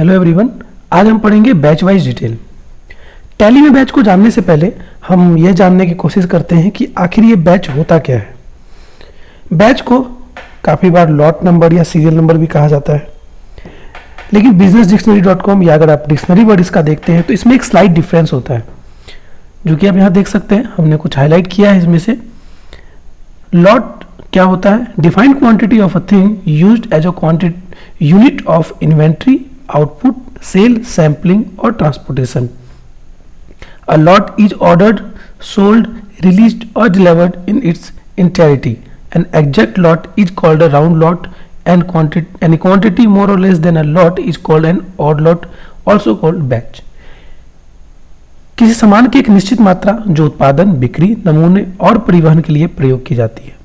Hello everyone, आज हम पढ़ेंगे बैच वाइज डिटेल। टैली में बैच को जानने से पहले हम यह जानने की कोशिश करते हैं कि आखिर ये बैच होता क्या है। बैच को काफ़ी बार लॉट नंबर या सीरियल नंबर भी कहा जाता है, लेकिन businessdictionary.com या अगर आप डिक्शनरी वर्ड इसका देखते हैं तो इसमें एक स्लाइट डिफरेंस होता है, जो कि आप यहाँ देख सकते हैं। हमने कुछ हाईलाइट किया है इसमें से। लॉट क्या होता है? Defined quantity of a thing used as a quantity unit of inventory, output, sale, sampling और transportation. A lot is ordered, sold, released or delivered in its entirety. An exact lot is called a round lot, and any quantity more or less than a lot is called an odd lot, also called batch. किसी सामान की एक निश्चित मात्रा जो उत्पादन, बिक्री, नमूने और परिवहन के लिए प्रयोग की जाती है।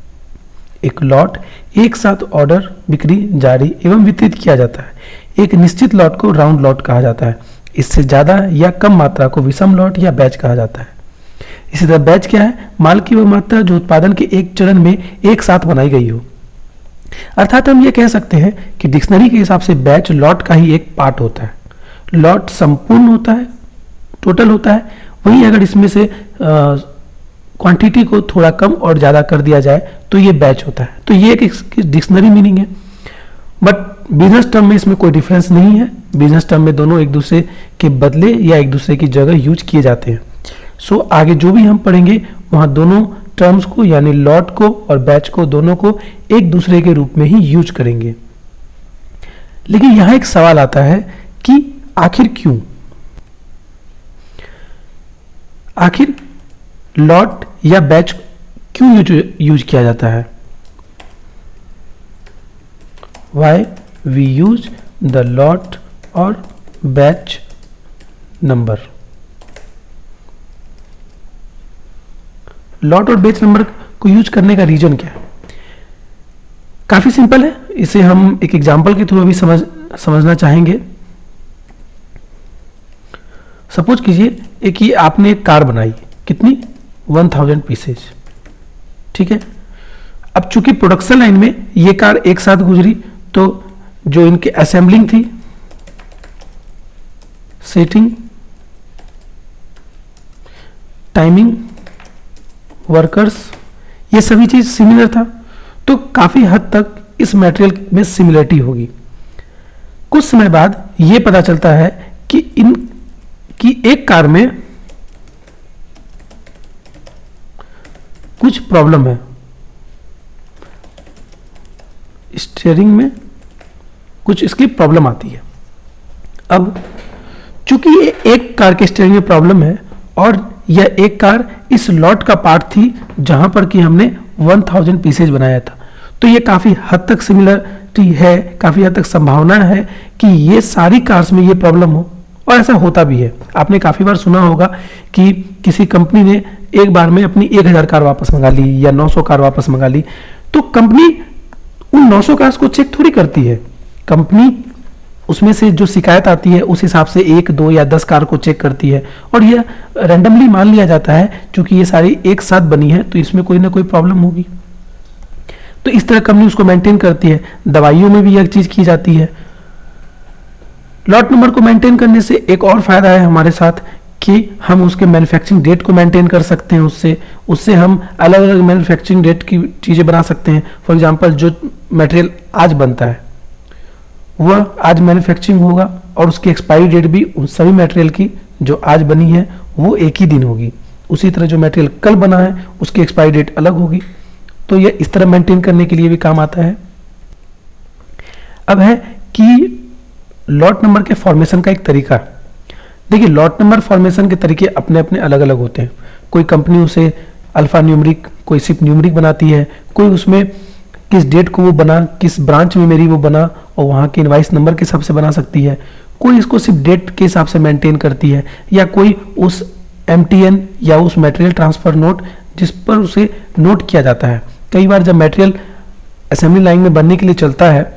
एक लॉट एक साथ ऑर्डर, बिक्री, जारी एवं वितरित किया जाता है। एक निश्चित लॉट को राउंड लॉट कहा जाता है। इससे ज्यादा या कम मात्रा को विषम लॉट या बैच कहा जाता है। इसी तरह बैच क्या है? माल की वह मात्रा जो उत्पादन के एक चरण में एक साथ बनाई गई हो। अर्थात हम ये कह सकते हैं कि डिक्शनरी के हिसाब से बैच लॉट का ही एक पार्ट होता है। लॉट संपूर्ण होता है, टोटल होता है। वहीं अगर इसमें से क्वांटिटी को थोड़ा कम और ज्यादा कर दिया जाए तो ये बैच होता है। तो ये एक डिक्शनरी मीनिंग है, बट बिजनेस टर्म में इसमें कोई डिफरेंस नहीं है। बिजनेस टर्म में दोनों एक दूसरे के बदले या एक दूसरे की जगह यूज किए जाते हैं। सो आगे जो भी हम पढ़ेंगे वहां दोनों टर्म्स को यानी लॉट को और बैच को दोनों को एक दूसरे के रूप में ही यूज करेंगे। लेकिन यहां एक सवाल आता है कि आखिर क्यों? आखिर लॉट या बैच क्यों यूज किया जाता है? Why we use the lot or batch number? Lot और बैच नंबर को यूज करने का रीजन क्या है? काफी सिंपल है। इसे हम एक एग्जांपल के थ्रू अभी समझना चाहेंगे। सपोज कीजिए कि आपने एक कार बनाई, कितनी? 1000 पीसेज, ठीक है। अब चूंकि प्रोडक्शन लाइन में ये कार एक साथ गुजरी तो जो इनके असेंबलिंग थी, सेटिंग, टाइमिंग, वर्कर्स, ये सभी चीज सिमिलर था। तो काफी हद तक इस मटेरियल में सिमिलरिटी होगी। कुछ समय बाद यह पता चलता है कि एक कार में कुछ प्रॉब्लम है, स्टीयरिंग में कुछ इसकी प्रॉब्लम आती है। अब चूंकि ये एक कार के स्टीयरिंग में प्रॉब्लम है और यह एक कार इस लॉट का पार्ट थी जहां पर कि हमने 1000 पीसेज बनाया था, तो ये काफी हद तक सिमिलरिटी है, काफी हद तक संभावना है कि ये सारी कार्स में ये प्रॉब्लम हो। और ऐसा होता भी है। आपने काफी बार सुना होगा कि किसी कंपनी ने एक बार में अपनी 1000 कार वापस मंगा ली या 900 कार वापस मंगा ली, तो कंपनी उन 900 कार्स को चेक थोड़ी करती है। कंपनी उसमें से जो शिकायत आती है उस हिसाब से 1, 2 या 10 कार को चेक करती है और यह रैंडमली मान लिया जाता है क्योंकि ये सारी एक साथ बनी है तो इसमें कोई ना कोई प्रॉब्लम होगी। तो इस तरह कंपनी उसको मेंटेन करती है। दवाइयों में भी यह चीज की जाती है। लॉट नंबर को मेंटेन करने से एक और फायदा है हमारे साथ कि हम उसके मैन्युफैक्चरिंग डेट को मेंटेन कर सकते हैं। उससे हम अलग अलग मैन्युफैक्चरिंग डेट की चीजें बना सकते हैं। फॉर एग्जांपल, जो मटेरियल आज बनता है वह आज मैन्युफैक्चरिंग होगा और उसकी एक्सपायरी डेट भी उन सभी मटेरियल की जो आज बनी है वो एक ही दिन होगी। उसी तरह जो मटेरियल कल बना है उसकी एक्सपायरी डेट अलग होगी। तो यह इस तरह मेंटेन करने के लिए भी काम आता है। अब है कि लॉट नंबर के फॉर्मेशन का एक तरीका। देखिए, लॉट नंबर फॉर्मेशन के तरीके अपने अपने अलग अलग होते हैं। कोई कंपनी उसे अल्फा न्यूमरिक, कोई सिर्फ न्यूमरिक बनाती है, कोई उसमें किस डेट को वो बना, किस ब्रांच में मेरी वो बना और वहाँ के इनवाइस नंबर के हिसाब से बना सकती है। कोई इसको सिर्फ डेट के हिसाब से मेंटेन करती है, या कोई उस MTN या उस मटेरियल ट्रांसफर नोट जिस पर उसे नोट किया जाता है। कई बार जब मटेरियल असेंबली लाइन में बनने के लिए चलता है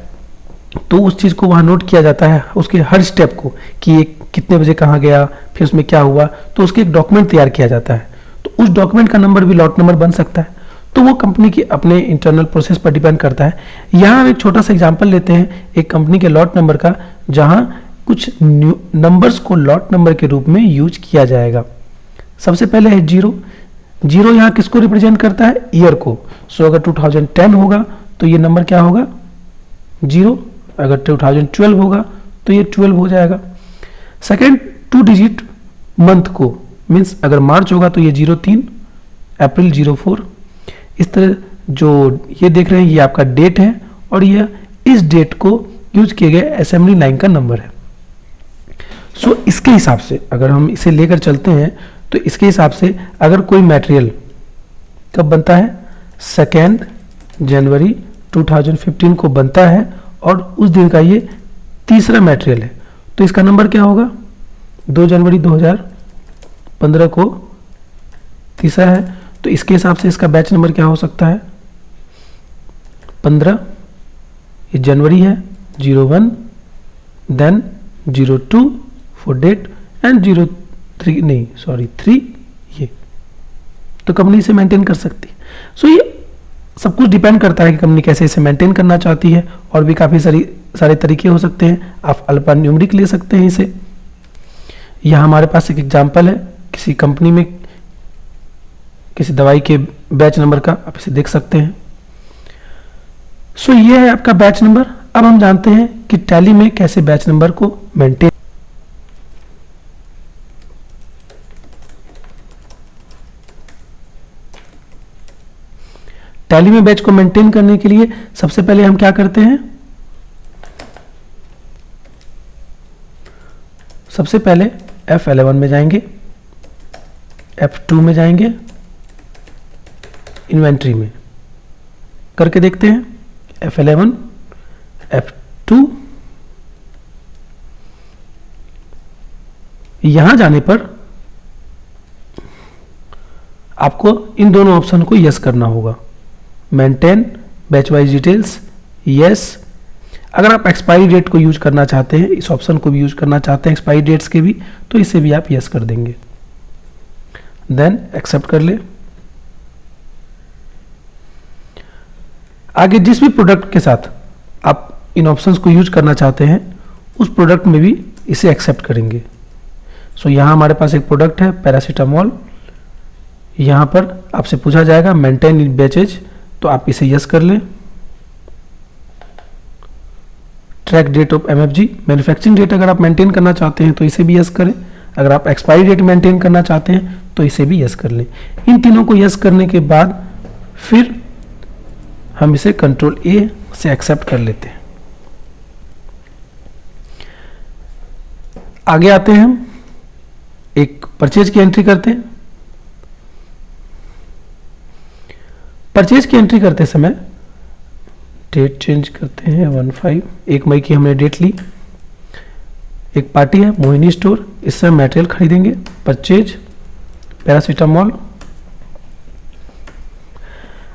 तो उस चीज को वहां नोट किया जाता है, उसके हर स्टेप को कि ये कितने बजे कहाँ गया, फिर उसमें क्या हुआ, तो उसके एक डॉक्यूमेंट तैयार किया जाता है। तो उस डॉक्यूमेंट का नंबर भी लॉट नंबर बन सकता है। तो वो कंपनी की अपने इंटरनल प्रोसेस पर डिपेंड करता है। यहाँ हम एक छोटा सा एग्जांपल लेते हैं एक कंपनी के लॉट नंबर का, जहां कुछ नंबर्स को लॉट नंबर के रूप में यूज किया जाएगा। सबसे पहले है जीरो। जीरो यहाँ किसको रिप्रेजेंट करता है? ईयर को। सो अगर 2010 होगा तो ये नंबर क्या होगा? जीरो। अगर 2012 होगा तो ये 12 हो जाएगा। सेकेंड, 2 डिजिट मंथ को, मीन्स अगर मार्च होगा तो ये 03, अप्रैल 04। इस तरह जो ये देख रहे हैं ये आपका डेट है और यह इस डेट को यूज किए गए असेंबली लाइन का नंबर है। सो इसके हिसाब से अगर हम इसे लेकर चलते हैं तो इसके हिसाब से अगर कोई मटेरियल कब बनता है? 2 जनवरी 2015 को बनता है और उस दिन का ये तीसरा मटेरियल है, तो इसका नंबर क्या होगा? 2 जनवरी 2015 को तीसरा है, तो इसके हिसाब से इसका बैच नंबर क्या हो सकता है? 15। ये जनवरी है, 01, देन 02 फॉर डेट एंड 03 नहीं सॉरी 3, ये तो कंपनी इसे मेंटेन कर सकती है। सो ये सब कुछ डिपेंड करता है कि कंपनी कैसे इसे मेंटेन करना चाहती है, और भी काफ़ी सारे तरीके हो सकते हैं। आप अल्फा न्यूमेरिक ले सकते हैं इसे। यह हमारे पास एक एग्जांपल है किसी कंपनी में किसी दवाई के बैच नंबर का, आप इसे देख सकते हैं। सो ये है आपका बैच नंबर। अब हम जानते हैं कि टैली में कैसे बैच नंबर को मेंटेन। टैली में बैच को मेंटेन करने के लिए सबसे पहले हम क्या करते हैं? सबसे पहले F11 में जाएंगे, F2 में जाएंगे, इन्वेंट्री में करके देखते हैं। F11, F2, यहां जाने पर आपको इन दोनों ऑप्शन को यस करना होगा। Maintain batch wise details, yes. अगर आप एक्सपायरी डेट को यूज करना चाहते हैं, इस ऑप्शन को भी यूज करना चाहते हैं एक्सपायरी डेट्स के भी, तो इसे भी आप यस कर देंगे। देन एक्सेप्ट कर ले। आगे जिस भी प्रोडक्ट के साथ आप इन ऑप्शंस को यूज करना चाहते हैं उस प्रोडक्ट में भी इसे एक्सेप्ट करेंगे। सो यहाँ हमारे पास एक प्रोडक्ट है पैरासीटामोल। यहाँ पर आपसे पूछा जाएगा मेंटेन इन बैचेज, तो आप इसे यस कर लें। Track date of MFG, manufacturing date अगर आप मेंटेन करना चाहते हैं तो इसे भी यस करें। अगर आप एक्सपायरी डेट मेंटेन करना चाहते हैं तो इसे भी यस कर लें। इन तीनों को यस करने के बाद फिर हम इसे कंट्रोल ए से एक्सेप्ट कर लेते हैं। आगे आते हैं, हम एक परचेज की एंट्री करते हैं। परचेज की एंट्री करते समय डेट चेंज करते हैं 1 मई की हमने डेट ली। एक पार्टी है मोहिनी स्टोर, इससे मटेरियल खरीदेंगे। Purchase paracetamol.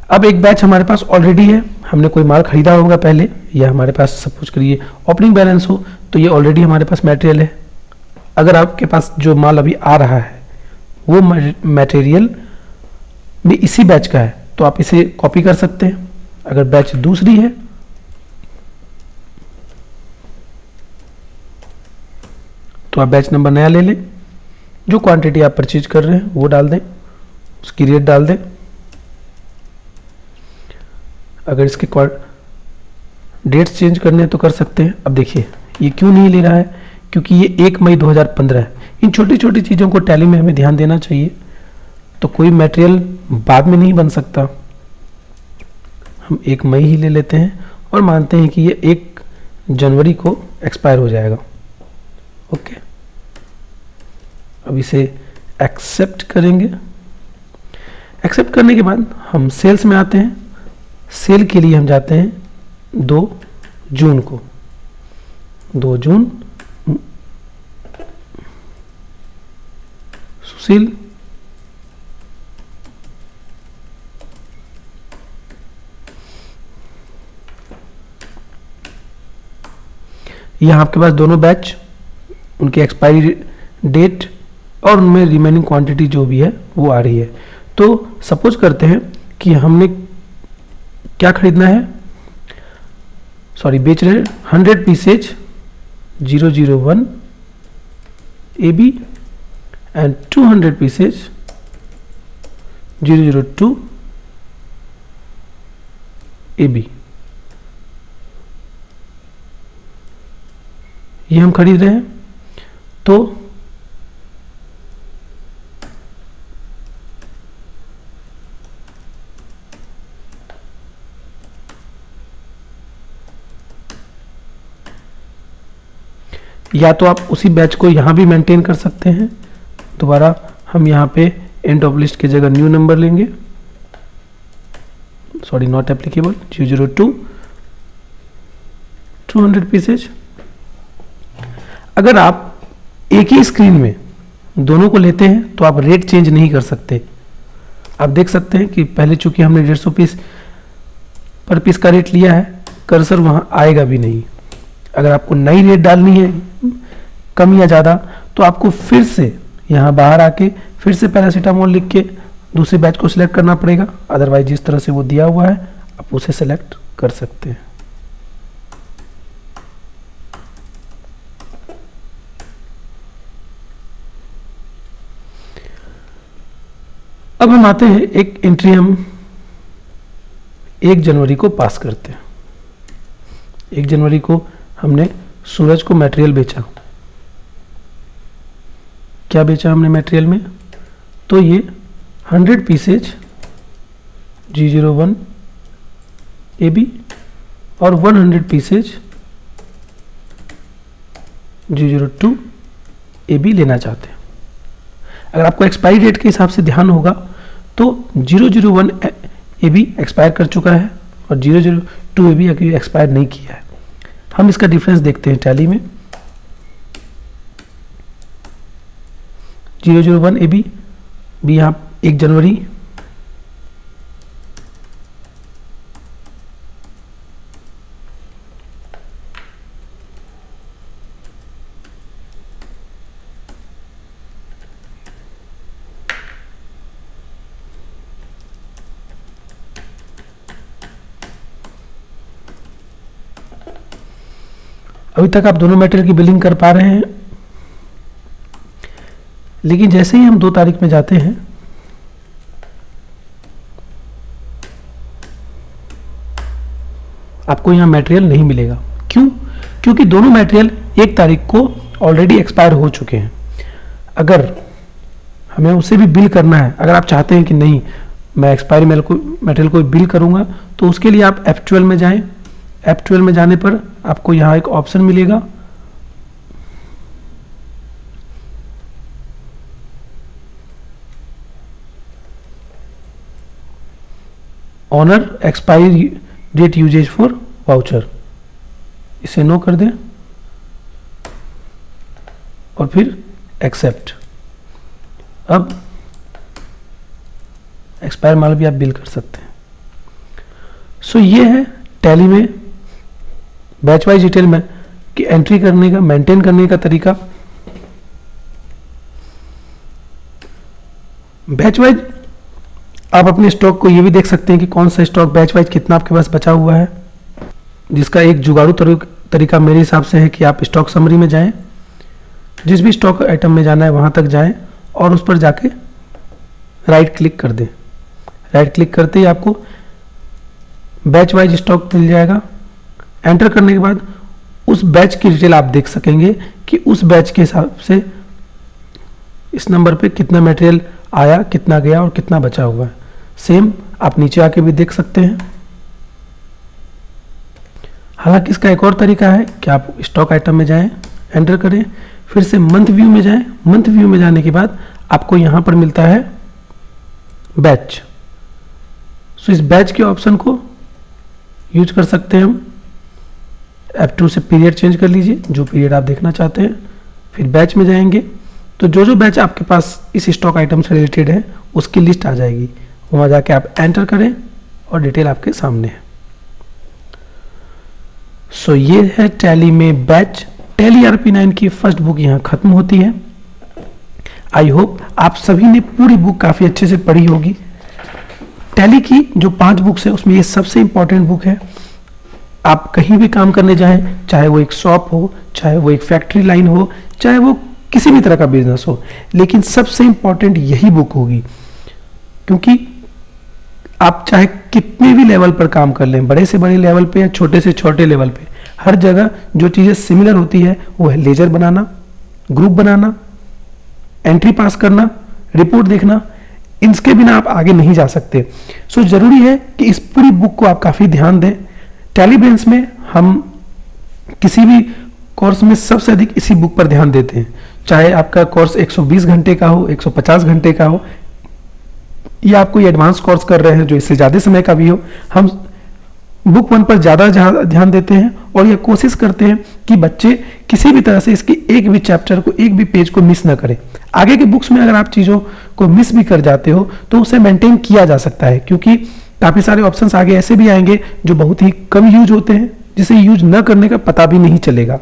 अब एक बैच हमारे पास ऑलरेडी है, हमने कोई माल खरीदा होगा पहले, या हमारे पास सपोज करिए ओपनिंग बैलेंस हो तो ये ऑलरेडी हमारे पास मटेरियल है। अगर आपके पास जो माल अभी आ रहा है वो मटेरियल भी इसी बैच का है तो आप इसे कॉपी कर सकते हैं। अगर बैच दूसरी है तो आप बैच नंबर नया ले लें, जो क्वांटिटी आप परचेज कर रहे हैं वो डाल दें, उसकी रेट डाल दें। अगर इसके डेट्स चेंज करने हैं तो कर सकते हैं। अब देखिए ये क्यों नहीं ले रहा है, क्योंकि ये 1 मई 2015 है। इन छोटी छोटी चीज़ों को टैली में हमें ध्यान देना चाहिए, तो कोई मटेरियल बाद में नहीं बन सकता। हम 1 मई ही ले लेते हैं और मानते हैं कि ये 1 जनवरी को एक्सपायर हो जाएगा। ओके, अब इसे एक्सेप्ट करेंगे। एक्सेप्ट करने के बाद हम सेल्स में आते हैं। सेल के लिए हम जाते हैं 2 जून को, 2 जून सुशील। यहाँ आपके पास दोनों बैच, उनकी एक्सपायरी डेट और उनमें रिमेनिंग क्वांटिटी जो भी है वो आ रही है। तो सपोज करते हैं कि हमने क्या खरीदना है, सॉरी बेच रहे 100 pieces 001 AB and 200 pieces 002 AB। ये हम खरीद रहे हैं, तो या तो आप उसी बैच को यहाँ भी मेंटेन कर सकते हैं। दोबारा हम यहाँ पे एंड ऑफ लिस्ट की जगह न्यू नंबर लेंगे, सॉरी नॉट एप्लीकेबल, 002 200 पीसेज। अगर आप एक ही स्क्रीन में दोनों को लेते हैं तो आप रेट चेंज नहीं कर सकते। आप देख सकते हैं कि पहले चूंकि हमने 150 पीस पर पीस का रेट लिया है, कर्सर वहां आएगा भी नहीं। अगर आपको नई रेट डालनी है कम या ज़्यादा, तो आपको फिर से यहाँ बाहर आके फिर से पैरासीटामोल लिख के दूसरे बैच को सिलेक्ट करना पड़ेगा। अदरवाइज जिस तरह से वो दिया हुआ है आप उसे सिलेक्ट कर सकते हैं। अब हम आते हैं, एक एंट्री हम 1 जनवरी को पास करते हैं। 1 जनवरी को हमने सूरज को मटेरियल बेचा। क्या बेचा हमने मटेरियल में? तो ये 100 पीसेज 001 AB और 100 पीसेज 002 AB लेना चाहते हैं। अगर आपको एक्सपायरी डेट के हिसाब से ध्यान होगा तो 001 AB एक्सपायर कर चुका है और 002 AB अभी एक्सपायर नहीं किया है। हम इसका डिफरेंस देखते हैं टैली में। 001 AB भी यहाँ 1 जनवरी अभी तक आप दोनों मटेरियल की बिलिंग कर पा रहे हैं, लेकिन जैसे ही हम 2 तारीख में जाते हैं आपको यहां मटेरियल नहीं मिलेगा। क्यों? क्योंकि दोनों मटेरियल 1 तारीख को ऑलरेडी एक्सपायर हो चुके हैं। अगर हमें उसे भी बिल करना है, अगर आप चाहते हैं कि नहीं मैं एक्सपायरी मटेरियल को बिल करूंगा, तो उसके लिए आप F12 में जाएं। F12 में जाने पर आपको यहाँ एक ऑप्शन मिलेगा, owner expiry date usages for voucher. इसे नो कर दें और फिर एक्सेप्ट। अब एक्सपायर माल भी आप बिल कर सकते हैं। सो ये है टैली में बैच वाइज डिटेल में कि एंट्री करने का, मेंटेन करने का तरीका। बैच वाइज आप अपने स्टॉक को ये भी देख सकते हैं कि कौन सा स्टॉक बैच वाइज कितना आपके पास बचा हुआ है, जिसका एक जुगाड़ू तरीका मेरे हिसाब से है कि आप स्टॉक समरी में जाएं, जिस भी स्टॉक आइटम में जाना है वहां तक जाएं और उस पर जाके राइट क्लिक कर दें। राइट क्लिक करते ही आपको बैच वाइज स्टॉक मिल जाएगा। एंटर करने के बाद उस बैच की डिटेल आप देख सकेंगे कि उस बैच के हिसाब से इस नंबर पे कितना मटेरियल आया, कितना गया और कितना बचा हुआ है। सेम आप नीचे आके भी देख सकते हैं। हालांकि इसका एक और तरीका है कि आप स्टॉक आइटम में जाएं, एंटर करें, फिर से मंथ व्यू में जाएं। मंथ व्यू में जाने के बाद आपको यहां पर मिलता है बैच। सो इस बैच के ऑप्शन को यूज कर सकते हैं हम। F2 से पीरियड चेंज कर लीजिए, जो पीरियड आप देखना चाहते हैं। फिर बैच में जाएंगे तो जो जो बैच आपके पास इस स्टॉक आइटम से रिलेटेड है उसकी लिस्ट आ जाएगी। वहां जाके आप एंटर करें और डिटेल आपके सामने है। सो ये है टैली में बैच। टैली RP9 की फर्स्ट बुक यहाँ खत्म होती है। आई होप आप सभी ने पूरी बुक काफी अच्छे से पढ़ी होगी। टैली की जो 5 बुक्स है उसमें ये सबसे इंपॉर्टेंट बुक है। आप कहीं भी काम करने जाएं, चाहे वो एक शॉप हो, चाहे वो एक फैक्ट्री लाइन हो, चाहे वो किसी भी तरह का बिजनेस हो, लेकिन सबसे इंपॉर्टेंट यही बुक होगी। क्योंकि आप चाहे कितने भी लेवल पर काम कर लें, बड़े से बड़े लेवल पे या छोटे से छोटे लेवल पे, हर जगह जो चीज़ें सिमिलर होती है वो है लेजर बनाना, ग्रुप बनाना, एंट्री पास करना, रिपोर्ट देखना। इनके बिना आप आगे नहीं जा सकते। सो जरूरी है कि इस पूरी बुक को आप काफ़ी ध्यान दें। टैली ब्रेन्स में हम किसी भी कोर्स में सबसे अधिक इसी बुक पर ध्यान देते हैं, चाहे आपका कोर्स 120 घंटे का हो, 150 घंटे का हो, या आप कोई एडवांस कोर्स कर रहे हैं जो इससे ज़्यादा समय का भी हो। हम बुक 1 पर ज़्यादा ध्यान देते हैं और यह कोशिश करते हैं कि बच्चे किसी भी तरह से इसकी एक भी चैप्टर को, एक भी पेज को मिस ना करें। आगे के बुक्स में अगर आप चीज़ों को मिस भी कर जाते हो तो उसे मेंटेन किया जा सकता है, क्योंकि काफ़ी सारे ऑप्शंस आगे ऐसे भी आएंगे जो बहुत ही कम यूज होते हैं, जिसे यूज न करने का पता भी नहीं चलेगा।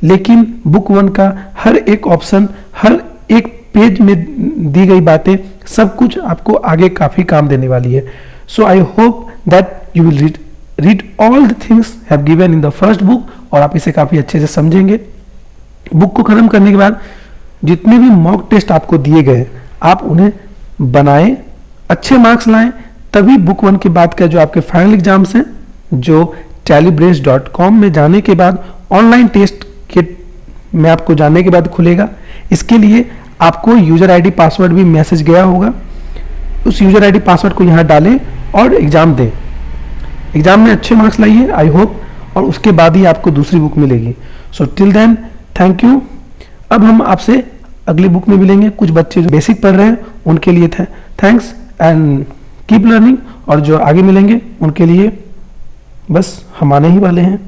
लेकिन बुक 1 का हर एक ऑप्शन, हर एक पेज में दी गई बातें, सब कुछ आपको आगे काफ़ी काम देने वाली है। So I hope that you will read all the things have given in the first book और आप इसे काफ़ी अच्छे से समझेंगे। बुक को ख़त्म करने के बाद जितने भी मॉक टेस्ट आपको दिए गए आप उन्हें बनाएं, अच्छे मार्क्स लाएं, तभी बुक 1 के बाद का जो आपके फाइनल एग्जाम्स हैं, जो tallybrains.com में जाने के बाद ऑनलाइन टेस्ट के में आपको जाने के बाद खुलेगा। इसके लिए आपको यूजर आईडी पासवर्ड भी मैसेज गया होगा, उस यूजर आईडी पासवर्ड को यहाँ डालें और एग्जाम दें। एग्जाम में अच्छे मार्क्स लाइए आई होप, और उसके बाद ही आपको दूसरी बुक मिलेगी। So till then thank you. अब हम आपसे अगली बुक में मिलेंगे। कुछ बच्चे जो बेसिक पढ़ रहे हैं उनके लिए थैंक्स एंड कीप लर्निंग, और जो आगे मिलेंगे उनके लिए बस हम आने ही वाले हैं।